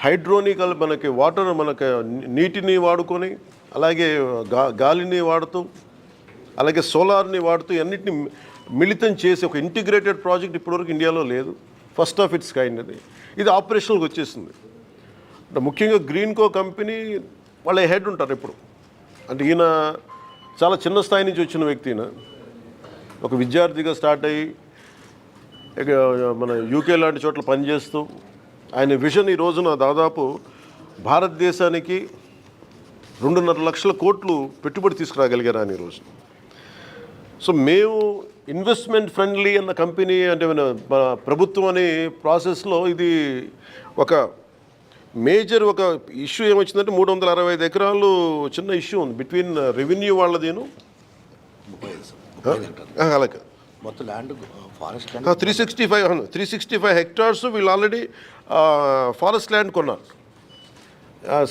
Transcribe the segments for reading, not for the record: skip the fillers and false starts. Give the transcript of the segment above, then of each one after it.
హైడ్రోనికల్ మనకి వాటర్ మనకి నీటిని వాడుకొని అలాగే గాలిని వాడుతూ అలాగే సోలార్ని వాడుతూ అన్నిటిని మిళితం చేసి ఒక ఇంటిగ్రేటెడ్ ప్రాజెక్ట్ ఇప్పటివరకు ఇండియాలో లేదు. ఫస్ట్ ఆఫ్ ఇట్స్ కైండ్ అది. ఇది ఆపరేషనల్కి వచ్చేసింది. ముఖ్యంగా గ్రీన్కో కంపెనీ వాళ్ళ హెడ్ ఉంటారు ఇప్పుడు. అంటే ఈయన చాలా చిన్న స్థాయి నుంచి వచ్చిన వ్యక్తి. ఈయన ఒక విద్యార్థిగా స్టార్ట్ అయ్యి మన యూకే లాంటి చోట్ల పనిచేస్తూ ఆయన విజన్ ఈ రోజున దాదాపు భారతదేశానికి 2.5 లక్షల కోట్లు పెట్టుబడి తీసుకురాగలిగారు ఆయన ఈరోజు. సో మేము ఇన్వెస్ట్మెంట్ ఫ్రెండ్లీ అన్న కంపెనీ అంటే ప్రభుత్వం అనే ప్రాసెస్లో ఇది ఒక మేజర్ ఒక ఇష్యూ ఏమొచ్చిందంటే 365 ఎకరాలు చిన్న ఇష్యూ ఉంది బిట్వీన్ రెవెన్యూ వాళ్ళదేను అలాగే మొత్తం ల్యాండ్ ఫారెస్ట్ 365 హెక్టార్స్ వీళ్ళు ఆల్రెడీ ఫారెస్ట్ ల్యాండ్ కొన్నారు.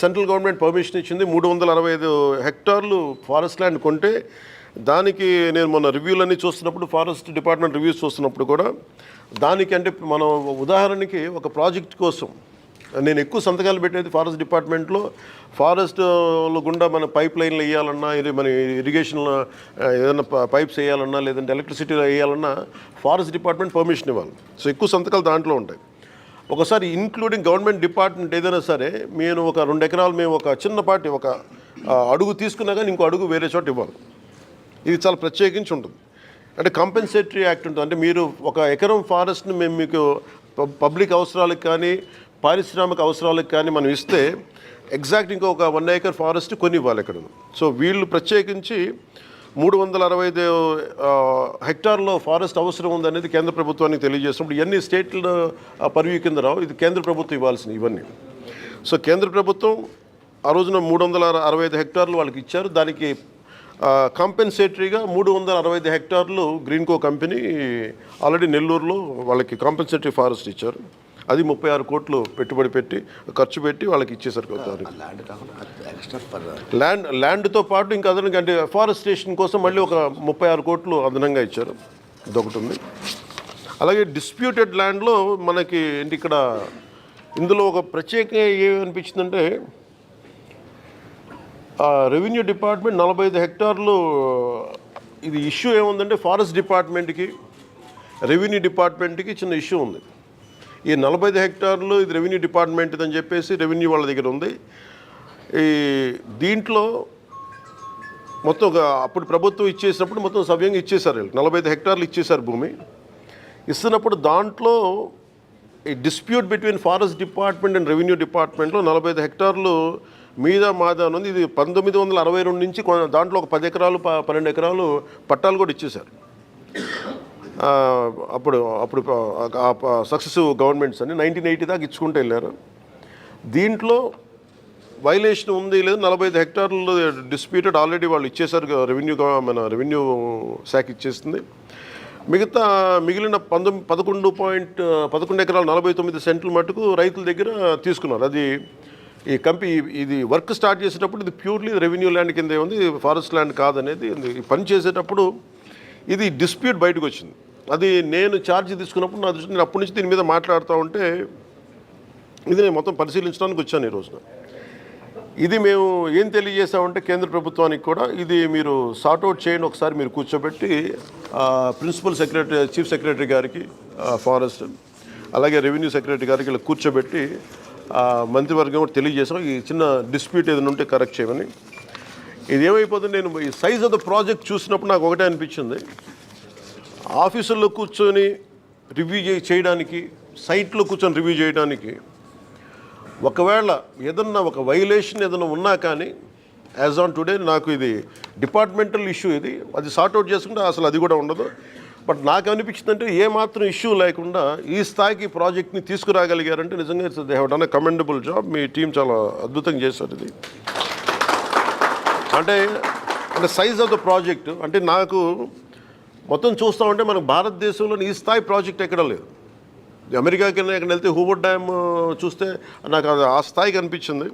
సెంట్రల్ గవర్నమెంట్ పర్మిషన్ ఇచ్చింది. 365 హెక్టార్లు ఫారెస్ట్ ల్యాండ్ కొంటే దానికి నేను మొన్న రివ్యూలన్నీ చూస్తున్నప్పుడు ఫారెస్ట్ డిపార్ట్మెంట్ రివ్యూస్ చూస్తున్నప్పుడు కూడా దానికి అంటే మనం ఉదాహరణకి ఒక ప్రాజెక్ట్ కోసం నేను ఎక్కువ సంతకాలు పెట్టేది ఫారెస్ట్ డిపార్ట్మెంట్లో. ఫారెస్ట్లో గుండా మన పైప్ లైన్లు వేయాలన్నా మన ఇరిగేషన్లో ఏదైనా పైప్స్ వేయాలన్నా లేదంటే ఎలక్ట్రిసిటీలో వేయాలన్నా ఫారెస్ట్ డిపార్ట్మెంట్ పర్మిషన్ ఇవ్వాలి. సో ఎక్కువ సంతకాలు దాంట్లో ఉంటాయి. ఒకసారి ఇంక్లూడింగ్ గవర్నమెంట్ డిపార్ట్మెంట్ ఏదైనా సరే నేను ఒక 2 ఎకరాలు మేము ఒక చిన్నపాటి ఒక అడుగు తీసుకున్నా కానీ ఇంకో అడుగు వేరే చోట ఇవ్వాలి. ఇది చాలా ప్రత్యేకించి ఉంటుంది. అంటే కాంపెన్సేటరీ యాక్ట్ ఉంటుంది. అంటే మీరు ఒక ఎకరం ఫారెస్ట్ని మేము మీకు పబ్లిక్ అవసరాలకు కానీ పారిశ్రామిక అవసరాలకు కానీ మనం ఇస్తే ఎగ్జాక్ట్ ఇంకొక 1 ఏకర్ ఫారెస్ట్ కొని ఇవ్వాలి ఇక్కడ. సో వీళ్ళు ప్రత్యేకించి 365 హెక్టార్లో ఫారెస్ట్ అవసరం ఉందనేది కేంద్ర ప్రభుత్వానికి తెలియజేసినప్పుడు ఇవన్నీ స్టేట్ల పరివ్యూ కింద రావు. ఇది కేంద్ర ప్రభుత్వం ఇవ్వాల్సినవి ఇవన్నీ. సో కేంద్ర ప్రభుత్వం ఆ రోజున 365 హెక్టార్లు వాళ్ళకి ఇచ్చారు. దానికి కాంపెన్సేటరీగా 365 హెక్టార్లు గ్రీన్కో కంపెనీ ఆల్రెడీ నెల్లూరులో వాళ్ళకి కాంపెన్సేటరీ ఫారెస్ట్ ఇచ్చారు. అది 36 కోట్లు పెట్టుబడి పెట్టి ఖర్చు పెట్టి వాళ్ళకి ఇచ్చేసరికి ల్యాండ్తో పాటు ఇంకా అదనంగా అంటే ఫారెస్టేషన్ కోసం మళ్ళీ ఒక 36 కోట్లు అదనంగా ఇచ్చారు. ఇదొకటి ఉంది. అలాగే డిస్ప్యూటెడ్ ల్యాండ్లో మనకి ఇక్కడ ఇందులో ఒక ప్రత్యేకంగా ఏమనిపించిందంటే రెవెన్యూ డిపార్ట్మెంట్ 45 హెక్టార్లు ఇది ఇష్యూ ఏముందంటే ఫారెస్ట్ డిపార్ట్మెంట్కి రెవెన్యూ డిపార్ట్మెంట్కి చిన్న ఇష్యూ ఉంది. ఈ 45 హెక్టార్లు ఇది రెవెన్యూ డిపార్ట్మెంట్ అని చెప్పేసి రెవెన్యూ వాళ్ళ దగ్గర ఉంది. ఈ దీంట్లో మొత్తం అప్పుడు ప్రభుత్వం ఇచ్చేసినప్పుడు మొత్తం సవ్యంగా ఇచ్చేశారు. 45 హెక్టార్లు ఇచ్చేశారు భూమి. ఇస్తున్నప్పుడు దాంట్లో ఈ dispute between forest department and revenue డిపార్ట్మెంట్లో 45 హెక్టార్లు మీద మాదా ఉంది. ఇది 1962 నుంచి దాంట్లో ఒక 10 ఎకరాలు 12 ఎకరాలు పట్టాలు కూడా ఇచ్చేశారు. అప్పుడు సక్సెసివ్ గవర్నమెంట్స్ అని 1980 దాకా ఇచ్చుకుంటూ వెళ్ళారు. దీంట్లో వైలేషన్ ఉంది లేదు 45 హెక్టార్లు డిస్ప్యూటెడ్ ఆల్రెడీ వాళ్ళు ఇచ్చేశారు. మన రెవెన్యూ శాఖ ఇచ్చేస్తుంది. మిగిలిన 11 ఎకరాలు 49 సెంట్లు మటుకు రైతుల దగ్గర తీసుకున్నారు. అది ఈ ఇది వర్క్ స్టార్ట్ చేసేటప్పుడు ఇది ప్యూర్లీ రెవెన్యూ ల్యాండ్ కిందే ఉంది, ఫారెస్ట్ ల్యాండ్ కాదనేది పని చేసేటప్పుడు ఇది డిస్ప్యూట్ బయటకు వచ్చింది. అది నేను ఛార్జ్ తీసుకున్నప్పుడు నా దృష్టి నేను అప్పటి నుంచి దీని మీద మాట్లాడుతూ ఉంటే ఇది నేను మొత్తం పరిశీలించడానికి వచ్చాను ఈ రోజున. ఇది మేము ఏం తెలియజేసామంటే కేంద్ర ప్రభుత్వానికి కూడా ఇది మీరు సార్ట్అవుట్ చేయండి, ఒకసారి మీరు కూర్చోబెట్టి ప్రిన్సిపల్ సెక్రటరీ చీఫ్ సెక్రటరీ గారికి ఫారెస్ట్ అలాగే రెవెన్యూ సెక్రటరీ గారికి ఇలా కూర్చోబెట్టి మంత్రివర్గం కూడా తెలియజేసాం ఈ చిన్న డిస్ప్యూట్ ఏదైనా ఉంటే కరెక్ట్ చేయమని. ఇది ఏమైపోతుంది నేను ఈ సైజ్ ఆఫ్ ద ప్రాజెక్ట్ చూసినప్పుడు నాకు ఒకటే అనిపించింది. ఆఫీసుల్లో కూర్చొని రివ్యూ చేయడానికి సైట్లో కూర్చొని రివ్యూ చేయడానికి ఒకవేళ ఏదన్నా ఒక వైలేషన్ ఏదైనా ఉన్నా కానీ యాజ్ ఆన్ టుడే నాకు ఇది డిపార్ట్మెంటల్ ఇష్యూ ఇది అది సార్ట్అవుట్ చేసుకుంటే అసలు అది కూడా ఉండదు. బట్ నాకు అనిపించిందంటే ఏమాత్రం ఇష్యూ లేకుండా ఈ స్థాయికి ప్రాజెక్ట్ని తీసుకురాగలిగారంటే నిజంగా they have done a commendable job. Me team చాలా అద్భుతంగా చేశారు. ఇది అంటే సైజ్ ఆఫ్ ద ప్రాజెక్ట్ అంటే నాకు మొత్తం చూస్తూ ఉంటే మనకు భారతదేశంలో ఈ స్థాయి ప్రాజెక్ట్ ఎక్కడ లేదు. అమెరికాకి ఎక్కడ వెళ్తే హూవర్డ్ డ్యామ్ చూస్తే నాకు అది ఆ స్థాయికి అనిపించింది.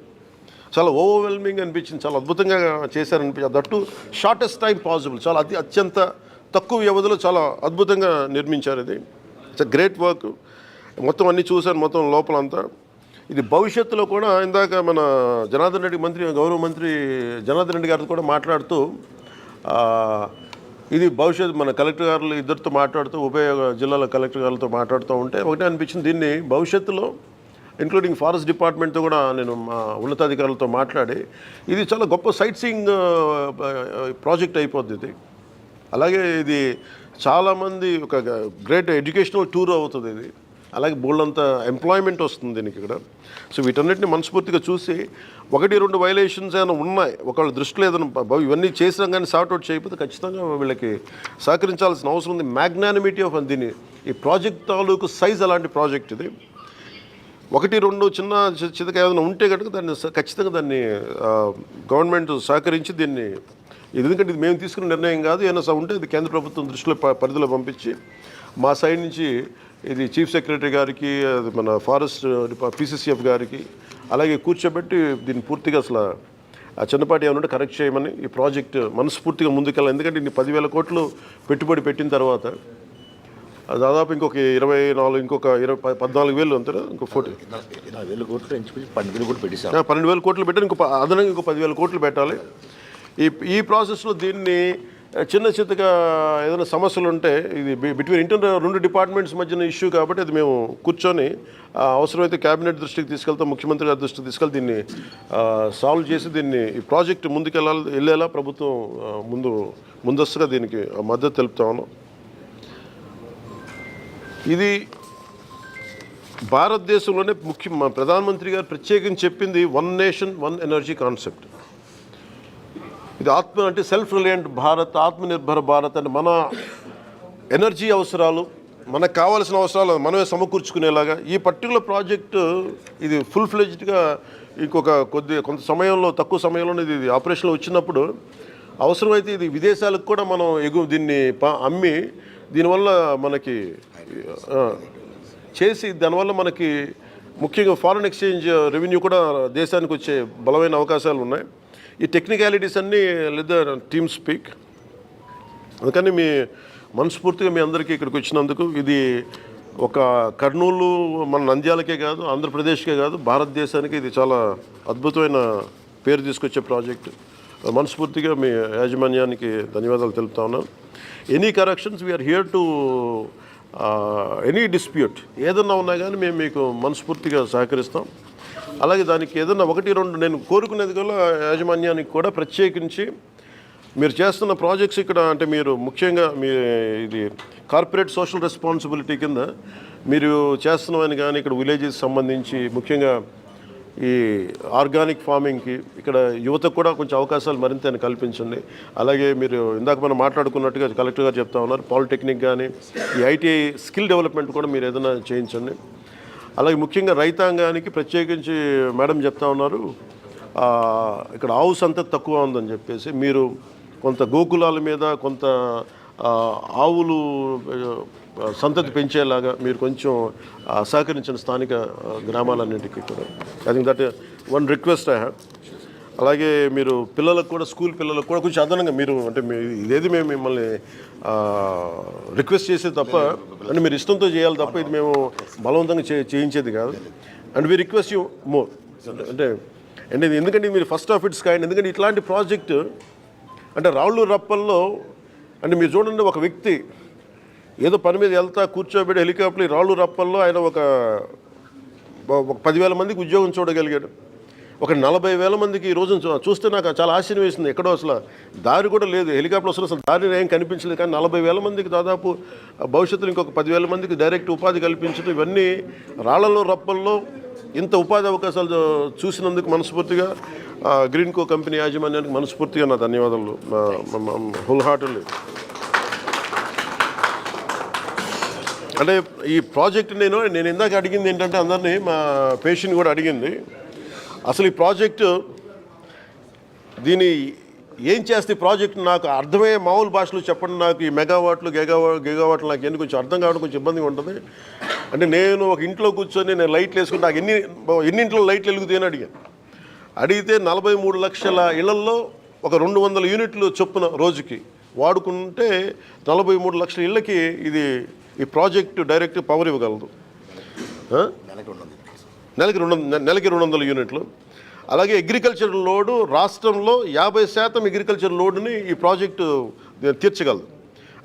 చాలా ఓవర్వెల్మింగ్ అనిపించింది. చాలా అద్భుతంగా చేశారనిపించింది. That shortest time possible. చాలా అత్యంత తక్కువ వ్యవధిలో చాలా అద్భుతంగా నిర్మించారు. ఇది ఇట్స్ అ గ్రేట్ వర్క్. మొత్తం అన్నీ చూశాను మొత్తం లోపలంతా. ఇది భవిష్యత్తులో కూడా ఇందాక మన జనార్దన్ రెడ్డి గౌరవ మంత్రి జనార్దన్ రెడ్డి గారితో కూడా మాట్లాడుతూ ఇది భవిష్యత్తు మన కలెక్టర్ గారులు ఇద్దరితో మాట్లాడుతూ ఉభయ జిల్లాల కలెక్టర్ గారులతో మాట్లాడుతూ ఉంటే ఒకటే అనిపించింది, దీన్ని భవిష్యత్తులో ఇంక్లూడింగ్ ఫారెస్ట్ డిపార్ట్మెంట్తో కూడా నేను మా ఉన్నతాధికారులతో మాట్లాడి ఇది చాలా గొప్ప సైట్ సీయింగ్ ప్రాజెక్ట్ అయిపోద్ది ఇది. అలాగే ఇది చాలామంది ఒక గ్రేట్ ఎడ్యుకేషనల్ టూర్ అవుతుంది ఇది. అలాగే బోల్డంత ఎంప్లాయ్మెంట్ వస్తుంది దీనికి ఇక్కడ. సో వీటన్నిటిని మనస్ఫూర్తిగా చూసి 1-2 వైలేషన్స్ ఏమైనా ఉన్నాయి ఒకళ్ళ దృష్టిలో ఏదైనా ఇవన్నీ చేసినా కానీ సార్ట్అవుట్ చేయకపోతే ఖచ్చితంగా వీళ్ళకి సహకరించాల్సిన అవసరం ఉంది. మ్యాగ్నానిమిటీ ఆఫ్ దీన్ని ఈ ప్రాజెక్ట్ తాలూకు సైజ్ అలాంటి ప్రాజెక్ట్ ఇది. 1-2 చిన్న చితక ఏదైనా ఉంటే కనుక దాన్ని ఖచ్చితంగా దాన్ని గవర్నమెంట్ సహకరించి దీన్ని ఎందుకంటే ఇది మేము తీసుకున్న నిర్ణయం కాదు, ఏమైనా ఉంటే ఇది కేంద్ర ప్రభుత్వం దృష్టిలో పరిధిలో పంపించి మా సైడ్ నుంచి ఇది చీఫ్ సెక్రటరీ గారికి మన ఫారెస్ట్ PCCF గారికి అలాగే కూర్చోబెట్టి దీన్ని పూర్తిగా అసలు ఆ చిన్నపాటి ఏమన్నా కరెక్ట్ చేయమని ఈ ప్రాజెక్ట్ మనస్ఫూర్తిగా ముందుకెళ్ళాలి. ఎందుకంటే ఇన్ని 10,000 కోట్లు పెట్టుబడి పెట్టిన తర్వాత దాదాపు ఇంకొక 24 ఇంకొక 14,000 అంతేనా ఇంకో 40,000 కోట్లు ఎంచుకుని 12,000 కోట్లు పెట్టేశారు. 12,000 కోట్లు పెట్టాలి, ఇంకో అదనంగా ఇంకో 10,000 కోట్లు పెట్టాలి. ఈ ప్రాసెస్లో దీన్ని చిన్న చిత్తగా ఏదైనా సమస్యలు ఉంటే ఇది బిట్వీన్ రెండు డిపార్ట్మెంట్స్ మధ్యన ఇష్యూ కాబట్టి అది మేము కూర్చొని అవసరమైతే క్యాబినెట్ దృష్టికి తీసుకెళ్తాం, ముఖ్యమంత్రి గారి దృష్టికి తీసుకెళ్తే దీన్ని సాల్వ్ చేసి దీన్ని ఈ ప్రాజెక్ట్ వెళ్ళేలా ప్రభుత్వం ముందస్తుగా దీనికి మద్దతు తెలుపుతాము. ఇది భారతదేశంలోనే ప్రధానమంత్రి గారు ప్రత్యేకించి చెప్పింది 1 నేషన్ 1 ఎనర్జీ కాన్సెప్ట్. ఇది అంటే సెల్ఫ్ రిలయంట్ భారత్, ఆత్మనిర్భర భారత్ అంటే మన ఎనర్జీ అవసరాలు మనకు కావాల్సిన అవసరాలు మనమే సమకూర్చుకునేలాగా ఈ పర్టికులర్ ప్రాజెక్టు ఇది ఫుల్ ఫ్లెడ్జ్డ్గా ఇంకొక కొంత సమయంలో తక్కువ సమయంలోనే ఇది ఆపరేషన్లో వచ్చినప్పుడు అవసరమైతే ఇది విదేశాలకు కూడా మనం దీన్ని అమ్మి దీనివల్ల మనకి చేసి దానివల్ల మనకి ముఖ్యంగా ఫారిన్ ఎక్స్చేంజ్ రెవెన్యూ కూడా దేశానికి వచ్చే బలమైన అవకాశాలు ఉన్నాయి. ఈ టెక్నికాలిటీస్ అన్నీ లేదా టీమ్ స్పీక్. అందుకని మనస్ఫూర్తిగా మీ అందరికీ ఇక్కడికి వచ్చినందుకు ఇది ఒక కర్నూలు మన నంద్యాలకే కాదు, ఆంధ్రప్రదేశ్కే కాదు, భారతదేశానికి ఇది చాలా అద్భుతమైన పేరు తీసుకొచ్చే ప్రాజెక్టు. మనస్ఫూర్తిగా మీ యాజమాన్యానికి ధన్యవాదాలు తెలుపుతా ఉన్నాను. Any corrections we are here to any dispute ఏదన్నా ఉన్నా కానీ మేము మీకు మనస్ఫూర్తిగా సహకరిస్తాం. అలాగే దానికి ఏదన్నా 1-2 నేను కోరుకునేది కూడా యాజమాన్యానికి కూడా ప్రత్యేకించి మీరు చేస్తున్న ప్రాజెక్ట్స్ ఇక్కడ అంటే మీరు ముఖ్యంగా ఇది కార్పొరేట్ సోషల్ రెస్పాన్సిబిలిటీ కింద మీరు చేస్తున్నామని కానీ ఇక్కడ విలేజెస్ సంబంధించి ముఖ్యంగా ఈ ఆర్గానిక్ ఫార్మింగ్కి ఇక్కడ యువతకు కూడా కొంచెం అవకాశాలు మరింత కల్పించండి. అలాగే మీరు ఇందాక మనం మాట్లాడుకున్నట్టుగా కలెక్టర్ గారు చెప్తా ఉన్నారు, పాలిటెక్నిక్ కానీ ఈ ITI స్కిల్ డెవలప్మెంట్ కూడా మీరు ఏదైనా చేయించండి. అలాగే ముఖ్యంగా రైతాంగానికి ప్రత్యేకించి మేడం చెప్తా ఉన్నారు ఇక్కడ ఆవు సంతతి తక్కువ ఉందని చెప్పేసి మీరు కొంత గోకులాల మీద కొంత ఆవులు సంతతి పెంచేలాగా మీరు కొంచెం సహకరించిన స్థానిక గ్రామాలన్నింటికీ కూడా. I think that 1 request I have. అలాగే మీరు పిల్లలకు కూడా స్కూల్ పిల్లలకు కూడా కొంచెం అదనంగా మీరు అంటే ఇదేది మేము మిమ్మల్ని రిక్వెస్ట్ చేసేది తప్ప అంటే మీరు ఇష్టంతో చేయాలి తప్ప ఇది మేము బలవంతంగా చేయించేది కాదు. And we request you more అంటే ఎందుకంటే మీరు ఫస్ట్ ఆఫ్ ఇట్స్ కైండ్. ఎందుకంటే ఇట్లాంటి ప్రాజెక్టు అంటే రాళ్ళు రప్పల్లో అంటే మీరు చూడండి ఒక వ్యక్తి ఏదో పని మీద వెళ్తా కూర్చోబెట్టి హెలికాప్టర్ రాళ్ళు రప్పల్లో ఆయన ఒక 10,000 మందికి ఉద్యోగం చూడగలిగాడు. ఒక 40,000 మందికి ఈ రోజు చూస్తే నాకు చాలా ఆశ్చర్యం వేసింది. ఎక్కడో అసలు దారి కూడా లేదు, హెలికాప్టర్ అసలు దారి ఏం కనిపించలేదు. కానీ 40,000 మందికి దాదాపు భవిష్యత్తులో ఇంకొక 10,000 మందికి డైరెక్ట్ ఉపాధి కల్పించడం ఇవన్నీ రాళ్లలో రప్పల్లో ఇంత ఉపాధి అవకాశాలు చూసినందుకు మనస్ఫూర్తిగా గ్రీన్కో కంపెనీ యాజమాన్యానికి మనస్ఫూర్తిగా నా ధన్యవాదాలు హోల్ హార్టెడ్లీ. అంటే ఈ ప్రాజెక్ట్ నేను ఇందాక అడిగింది ఏంటంటే అందరినీ మా పేషెంట్ కూడా అడిగింది అసలు ఈ ప్రాజెక్టు దీని ఏం చేస్తే ప్రాజెక్ట్ నాకు అర్థమయ్యే మామూలు భాషలో చెప్పండి. నాకు ఈ మెగావాట్లు గిగావాట్లు నాకు ఎందుకు కొంచెం అర్థం కావడం కొంచెం ఇబ్బందిగా ఉంటుంది. అంటే నేను ఒక ఇంట్లో కూర్చొని నేను లైట్లు వేసుకుంటే నాకు ఎన్ని ఇంట్లో లైట్లు వెలుగుతాయని అడిగితే 43 లక్షల ఇళ్లల్లో ఒక 200 యూనిట్లు చొప్పున రోజుకి వాడుకుంటే 43 లక్షల ఇళ్ళకి ఈ ప్రాజెక్టు డైరెక్ట్ పవర్ ఇవ్వగలదు. నెలకి 200 యూనిట్లు. అలాగే అగ్రికల్చర్ లోడు రాష్ట్రంలో 50% అగ్రికల్చర్ లోడుని ఈ ప్రాజెక్టు తీర్చగలదు.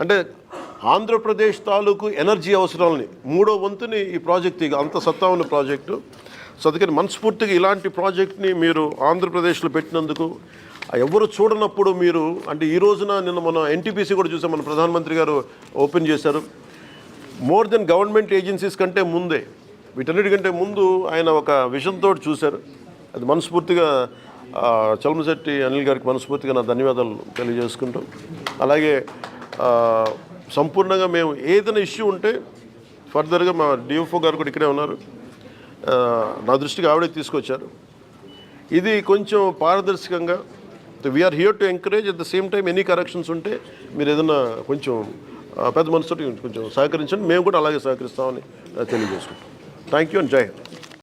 అంటే ఆంధ్రప్రదేశ్ తాలూకు ఎనర్జీ అవసరాలని 3వ వంతుని ఈ ప్రాజెక్టు అంత సత్తా ఉన్న ప్రాజెక్టు. సో అందుకని మనస్ఫూర్తిగా ఇలాంటి ప్రాజెక్ట్ని మీరు ఆంధ్రప్రదేశ్లో పెట్టినందుకు ఎవరు చూడనప్పుడు మీరు అంటే ఈ రోజున నిన్న మన ఎన్టీపీసీ కూడా చూసాం, మన ప్రధానమంత్రి గారు ఓపెన్ చేశారు. మోర్ దెన్ గవర్నమెంట్ ఏజెన్సీస్ కంటే ముందే వీటన్నిటికంటే ముందు ఆయన ఒక విజన్తో చూశారు. అది మనస్ఫూర్తిగా చలమశెట్టి అనిల్ గారికి మనస్ఫూర్తిగా నా ధన్యవాదాలు తెలియజేసుకుంటాం. అలాగే సంపూర్ణంగా మేము ఏదైనా ఇష్యూ ఉంటే ఫర్దర్గా మా డిఎఫ్ఓ గారు కూడా ఇక్కడే ఉన్నారు, నా దృష్టికి ఆవిడే తీసుకొచ్చారు. ఇది కొంచెం పారదర్శకంగా we are here to encourage. At the same time any corrections ఉంటే మీరు ఏదైనా కొంచెం పెద్ద మనసుతో కొంచెం సహకరించండి, మేము కూడా అలాగే సహకరిస్తామని తెలియజేసుకుంటాం. థ్యాంక్ యూ అండ్ జై హింద్.